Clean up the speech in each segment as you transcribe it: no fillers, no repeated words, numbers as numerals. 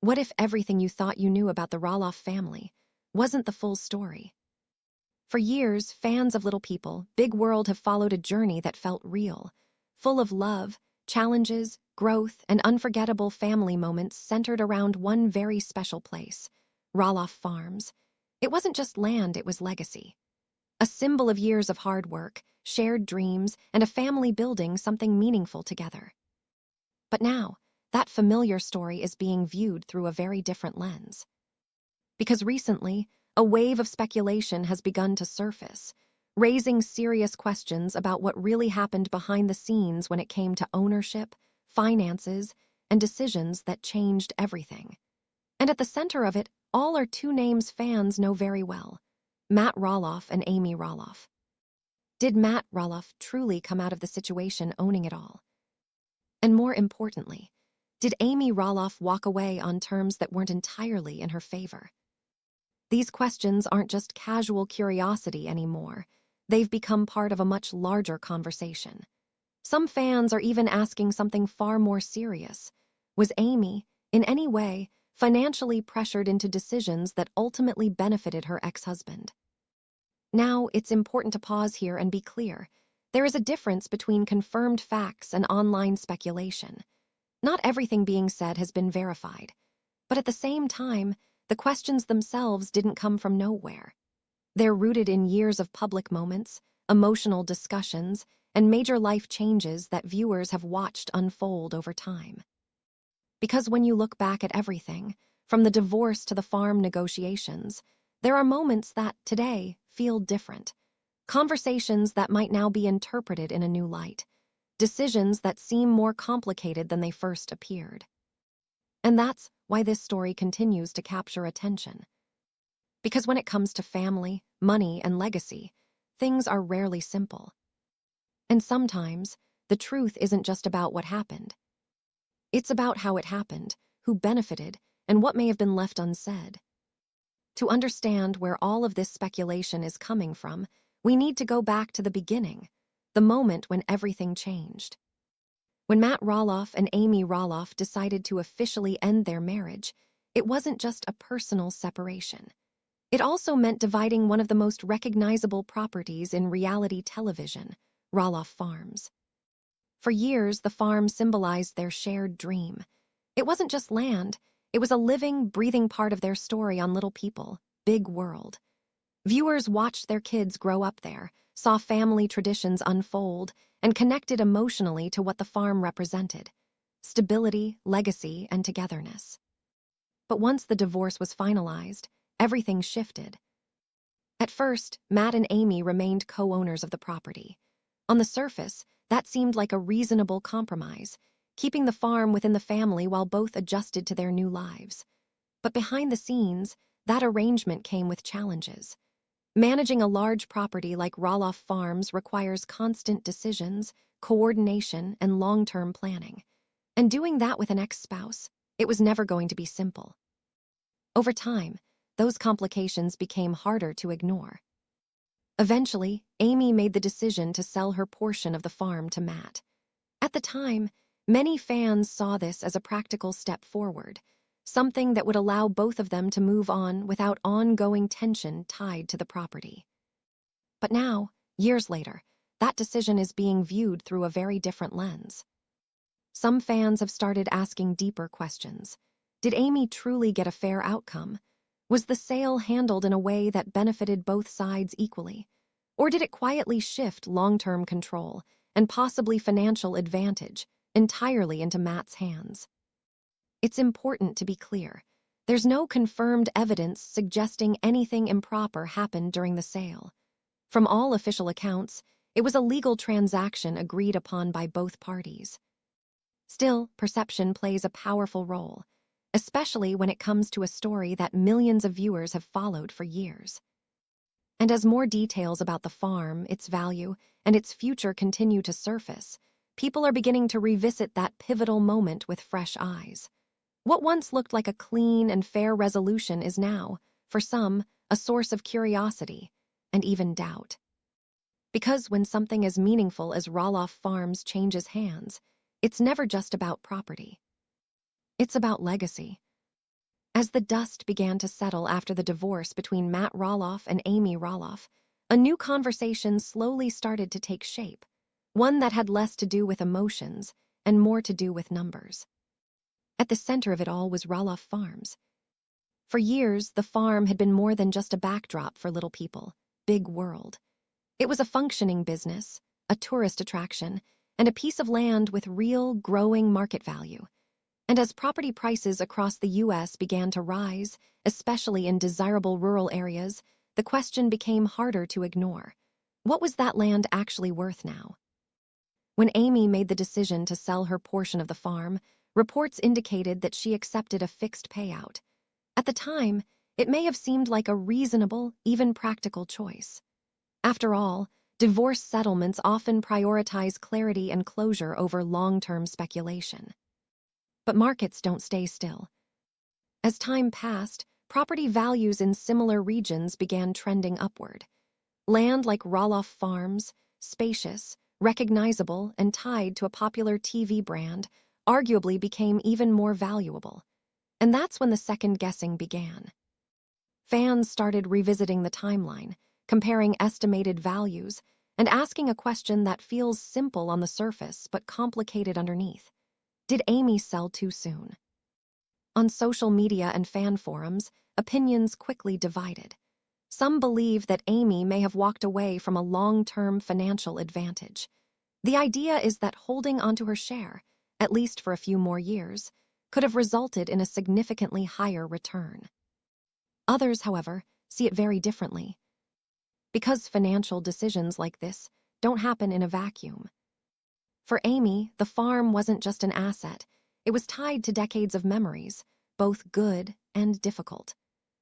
What if everything you thought you knew about the Roloff family wasn't the full story? For years, fans of Little People, Big World have followed a journey that felt real, full of love, challenges, growth, and unforgettable family moments centered around one very special place, Roloff Farms. It wasn't just land, it was legacy. A symbol of years of hard work, shared dreams, and a family building something meaningful together. But now, that familiar story is being viewed through a very different lens. Because recently, a wave of speculation has begun to surface, raising serious questions about what really happened behind the scenes when it came to ownership, finances, and decisions that changed everything. And at the center of it all are two names fans know very well: Matt Roloff and Amy Roloff. Did Matt Roloff truly come out of the situation owning it all? And more importantly, did Amy Roloff walk away on terms that weren't entirely in her favor? These questions aren't just casual curiosity anymore. They've become part of a much larger conversation. Some fans are even asking something far more serious. Was Amy, in any way, financially pressured into decisions that ultimately benefited her ex-husband? Now, it's important to pause here and be clear. There is a difference between confirmed facts and online speculation. Not everything being said has been verified. But at the same time, the questions themselves didn't come from nowhere. They're rooted in years of public moments, emotional discussions, and major life changes that viewers have watched unfold over time. Because when you look back at everything, from the divorce to the farm negotiations, there are moments that, today, feel different. Conversations that might now be interpreted in a new light. Decisions that seem more complicated than they first appeared. And that's why this story continues to capture attention. Because when it comes to family, money, and legacy, things are rarely simple. And sometimes, the truth isn't just about what happened. It's about how it happened, who benefited, and what may have been left unsaid. To understand where all of this speculation is coming from, we need to go back to the beginning, the moment when everything changed. When Matt Roloff and Amy Roloff decided to officially end their marriage, it wasn't just a personal separation. It also meant dividing one of the most recognizable properties in reality television, Roloff Farms. For years, the farm symbolized their shared dream. It wasn't just land, it was a living, breathing part of their story on Little People, Big World. Viewers watched their kids grow up there, saw family traditions unfold, and connected emotionally to what the farm represented: stability, legacy, and togetherness. But once the divorce was finalized, everything shifted. At first, Matt and Amy remained co-owners of the property. On the surface, that seemed like a reasonable compromise, keeping the farm within the family while both adjusted to their new lives. But behind the scenes, that arrangement came with challenges. Managing a large property like Roloff Farms requires constant decisions, coordination, and long-term planning. And doing that with an ex-spouse, it was never going to be simple. Over time, those complications became harder to ignore. Eventually, Amy made the decision to sell her portion of the farm to Matt. At the time, many fans saw this as a practical step forward, something that would allow both of them to move on without ongoing tension tied to the property. But now, years later, that decision is being viewed through a very different lens. Some fans have started asking deeper questions. Did Amy truly get a fair outcome? Was the sale handled in a way that benefited both sides equally? Or did it quietly shift long-term control and possibly financial advantage entirely into Matt's hands? It's important to be clear. There's no confirmed evidence suggesting anything improper happened during the sale. From all official accounts, it was a legal transaction agreed upon by both parties. Still, perception plays a powerful role, especially when it comes to a story that millions of viewers have followed for years. And as more details about the farm, its value, and its future continue to surface, people are beginning to revisit that pivotal moment with fresh eyes. What once looked like a clean and fair resolution is now, for some, a source of curiosity and even doubt. Because when something as meaningful as Roloff Farms changes hands, it's never just about property. It's about legacy. As the dust began to settle after the divorce between Matt Roloff and Amy Roloff, a new conversation slowly started to take shape, one that had less to do with emotions and more to do with numbers. At the center of it all was Roloff Farms. For years, the farm had been more than just a backdrop for little people, big world. It was a functioning business, a tourist attraction, and a piece of land with real, growing market value. And as property prices across the U.S. began to rise, especially in desirable rural areas, the question became harder to ignore. What was that land actually worth now? When Amy made the decision to sell her portion of the farm, reports indicated that she accepted a fixed payout. At the time, it may have seemed like a reasonable, even practical choice. After all, divorce settlements often prioritize clarity and closure over long-term speculation. But markets don't stay still. As time passed, property values in similar regions began trending upward. Land like Roloff Farms, spacious, recognizable, and tied to a popular TV brand, arguably became even more valuable. And that's when the second guessing began. Fans started revisiting the timeline, comparing estimated values, and asking a question that feels simple on the surface but complicated underneath. Did Amy sell too soon? On social media and fan forums, opinions quickly divided. Some believe that Amy may have walked away from a long-term financial advantage. The idea is that holding onto her share, at least for a few more years, could have resulted in a significantly higher return. Others, however, see it very differently. Because financial decisions like this don't happen in a vacuum. For Amy, the farm wasn't just an asset. It was tied to decades of memories, both good and difficult.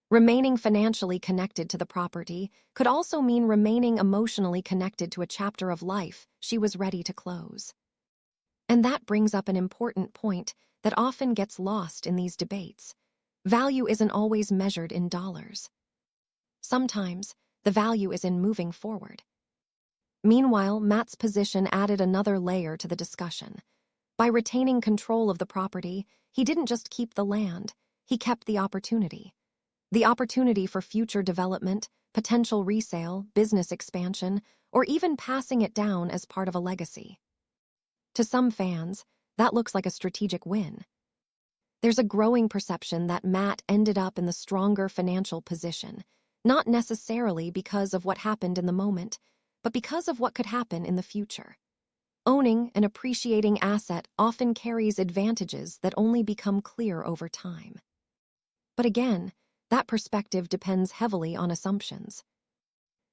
Remaining financially connected to the property could also mean remaining emotionally connected to a chapter of life she was ready to close. And that brings up an important point that often gets lost in these debates. Value isn't always measured in dollars. Sometimes, the value is in moving forward. Meanwhile, Matt's position added another layer to the discussion. By retaining control of the property, he didn't just keep the land, he kept the opportunity. The opportunity for future development, potential resale, business expansion, or even passing it down as part of a legacy. To some fans, that looks like a strategic win. There's a growing perception that Matt ended up in the stronger financial position, not necessarily because of what happened in the moment, but because of what could happen in the future. Owning and appreciating asset often carries advantages that only become clear over time. But again, that perspective depends heavily on assumptions.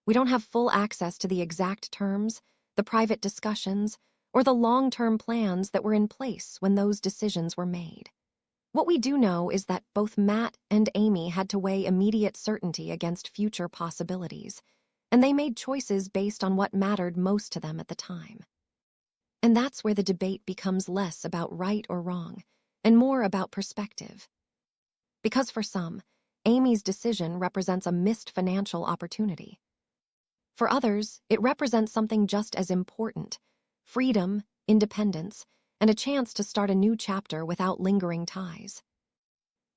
We don't have full access to the exact terms, the private discussions, or the long-term plans that were in place when those decisions were made. What we do know is that both Matt and Amy had to weigh immediate certainty against future possibilities, and they made choices based on what mattered most to them at the time. And that's where the debate becomes less about right or wrong, and more about perspective. Because for some, Amy's decision represents a missed financial opportunity. For others, it represents something just as important: freedom, independence, and a chance to start a new chapter without lingering ties.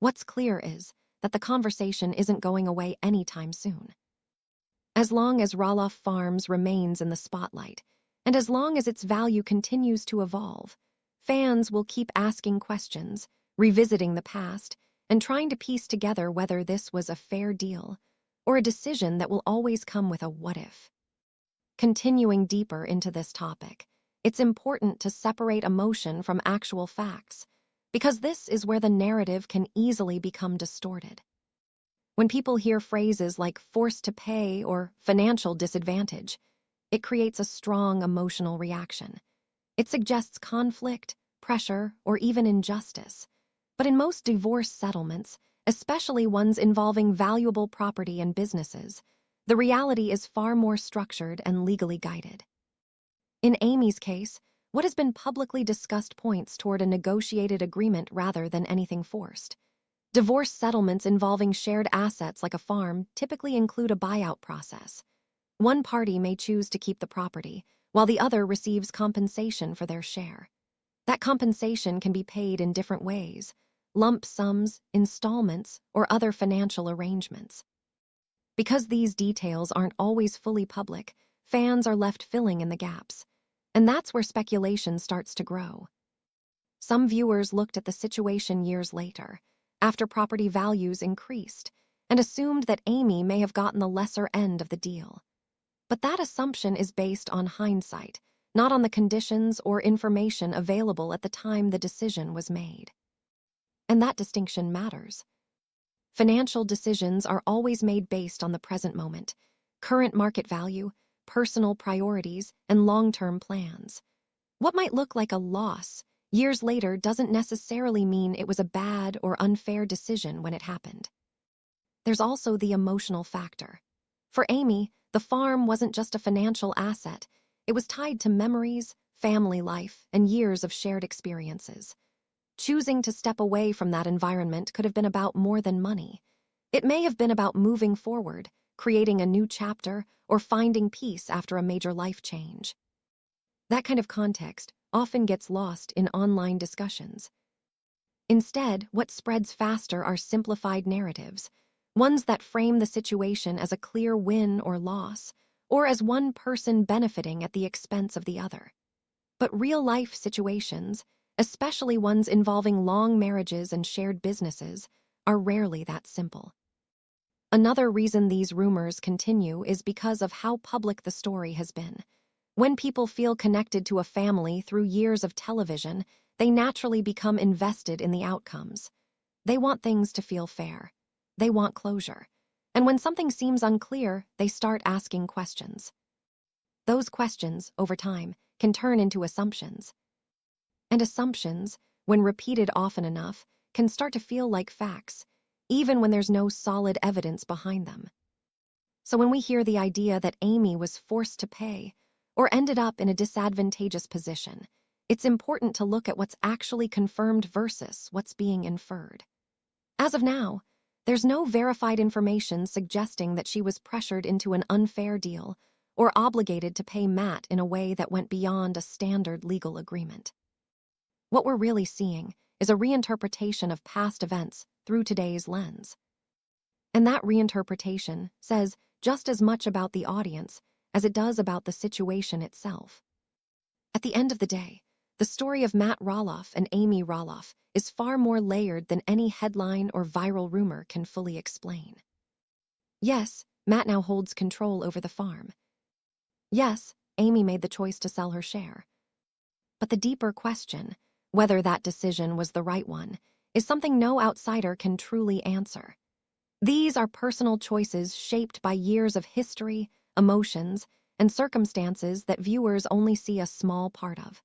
What's clear is that the conversation isn't going away anytime soon. As long as Roloff Farms remains in the spotlight, and as long as its value continues to evolve, fans will keep asking questions, revisiting the past, and trying to piece together whether this was a fair deal or a decision that will always come with a what if. Continuing deeper into this topic, it's important to separate emotion from actual facts, because this is where the narrative can easily become distorted. When people hear phrases like forced to pay or financial disadvantage, it creates a strong emotional reaction. It suggests conflict, pressure, or even injustice. But in most divorce settlements, especially ones involving valuable property and businesses, the reality is far more structured and legally guided. In Amy's case, what has been publicly discussed points toward a negotiated agreement rather than anything forced. Divorce settlements involving shared assets like a farm typically include a buyout process. One party may choose to keep the property, while the other receives compensation for their share. That compensation can be paid in different ways: lump sums, installments, or other financial arrangements. Because these details aren't always fully public, fans are left filling in the gaps. And that's where speculation starts to grow. Some viewers looked at the situation years later, after property values increased, and assumed that Amy may have gotten the lesser end of the deal. But that assumption is based on hindsight, not on the conditions or information available at the time the decision was made. And that distinction matters. Financial decisions are always made based on the present moment, current market value, personal priorities, and long-term plans. What might look like a loss years later doesn't necessarily mean it was a bad or unfair decision when it happened. There's also the emotional factor. For Amy, the farm wasn't just a financial asset. It was tied to memories, family life, and years of shared experiences. Choosing to step away from that environment could have been about more than money. It may have been about moving forward, creating a new chapter, or finding peace after a major life change. That kind of context often gets lost in online discussions. Instead, what spreads faster are simplified narratives, ones that frame the situation as a clear win or loss, or as one person benefiting at the expense of the other. But real-life situations, especially ones involving long marriages and shared businesses, are rarely that simple. Another reason these rumors continue is because of how public the story has been. When people feel connected to a family through years of television, they naturally become invested in the outcomes. They want things to feel fair. They want closure. And when something seems unclear, they start asking questions. Those questions, over time, can turn into assumptions. And assumptions, when repeated often enough, can start to feel like facts, even when there's no solid evidence behind them. So when we hear the idea that Amy was forced to pay, or ended up in a disadvantageous position, it's important to look at what's actually confirmed versus what's being inferred. As of now, there's no verified information suggesting that she was pressured into an unfair deal or obligated to pay Matt in a way that went beyond a standard legal agreement. What we're really seeing is a reinterpretation of past events through today's lens. And that reinterpretation says just as much about the audience as it does about the situation itself. At the end of the day, the story of Matt Roloff and Amy Roloff is far more layered than any headline or viral rumor can fully explain. Yes, Matt now holds control over the farm. Yes, Amy made the choice to sell her share. But the deeper question, whether that decision was the right one, is something no outsider can truly answer. These are personal choices shaped by years of history, emotions, and circumstances that viewers only see a small part of.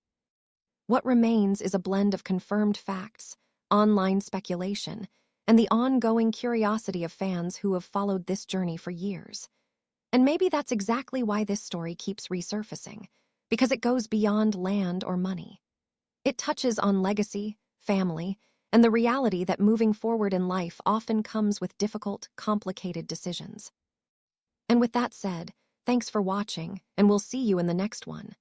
What remains is a blend of confirmed facts, online speculation, and the ongoing curiosity of fans who have followed this journey for years. And maybe that's exactly why this story keeps resurfacing, because it goes beyond land or money. It touches on legacy, family, and the reality that moving forward in life often comes with difficult, complicated decisions. And with that said, thanks for watching, and we'll see you in the next one.